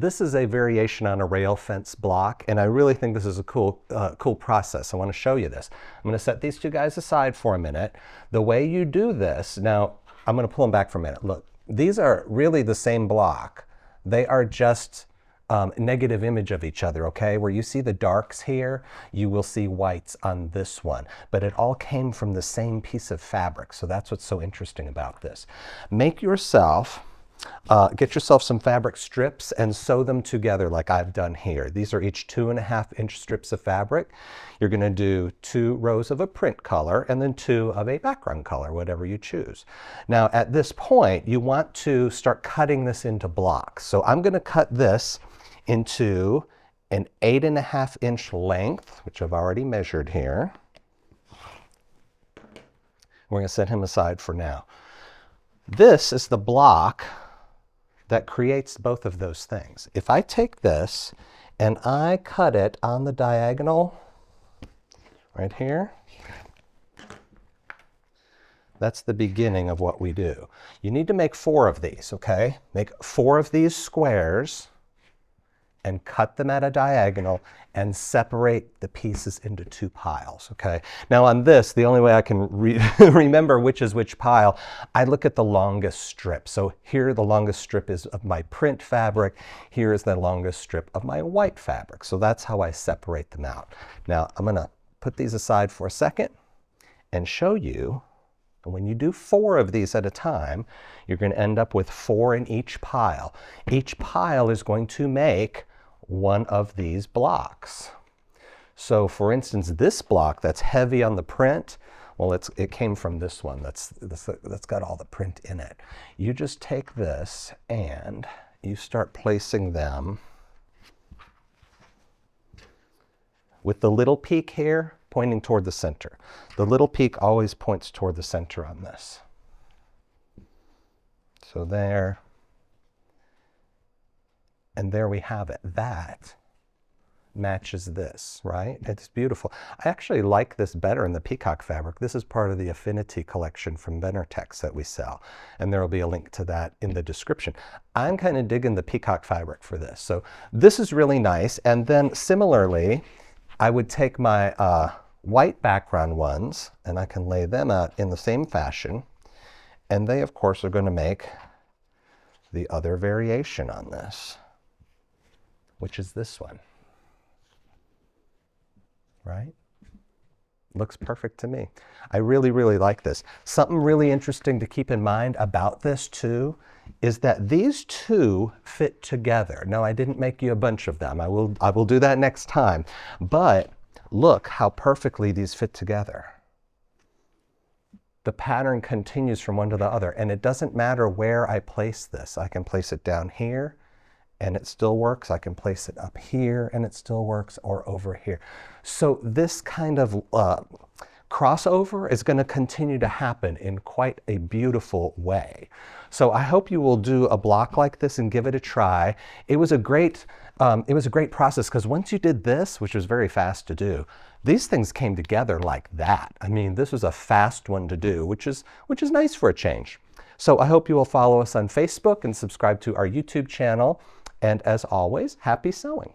This is a variation on a rail fence block, and I really think this is a cool process. I want to show you this. I'm going to set these two guys aside for a minute. The way you do this, now I'm going to pull them back for a minute. Look, these are really the same block. They are just negative image of each other, okay? Where you see the darks here, you will see whites on this one. But it all came from the same piece of fabric, so that's what's so interesting about this. Make yourself get yourself some fabric strips and sew them together like I've done here. These are each 2.5-inch strips of fabric. You're going to do 2 rows of a print color and then 2 of a background color, whatever you choose. Now at this point, you want to start cutting this into blocks. So I'm going to cut this into an 8.5-inch length, which I've already measured here. We're going to set him aside for now. This is the block that creates both of those things. If I take this and I cut it on the diagonal right here, that's the beginning of what we do. You need to make 4 of these, okay? Make 4 of these squares and cut them at a diagonal and separate the pieces into 2 piles, okay? Now on this, the only way I can remember which is which pile, I look at the longest strip. So here the longest strip is of my print fabric, here is the longest strip of my white fabric. So that's how I separate them out. Now I'm gonna put these aside for a second and show you, when you do 4 of these at a time, you're going to end up with 4 in each pile. Each pile is going to make one of these blocks. So for instance, this block that's heavy on the print, well, it came from this one that's got all the print in it. You just take this and you start placing them with the little peak here pointing toward the center. The little peak always points toward the center on this. So there, and there we have it. That matches this, right? It's beautiful. I actually like this better in the peacock fabric. This is part of the Affinity collection from Benartex that we sell, and there will be a link to that in the description. I'm kind of digging the peacock fabric for this. So this is really nice, and then similarly, I would take my white background ones and I can lay them out in the same fashion, and they of course are going to make the other variation on this, which is this one, right? Looks perfect to me. I really, really like this. Something really interesting to keep in mind about this too is that these 2 fit together. No, I didn't make you a bunch of them. I will do that next time. But look how perfectly these fit together. The pattern continues from one to the other, and it doesn't matter where I place this. I can place it down here and it still works. I can place it up here and it still works, or over here. So this kind of crossover is going to continue to happen in quite a beautiful way. So I hope you will do a block like this and give it a try. It was a great process, because once you did this, which was very fast to do, these things came together like that. I mean, this was a fast one to do, which is nice for a change. So I hope you will follow us on Facebook and subscribe to our YouTube channel. And as always, happy sewing.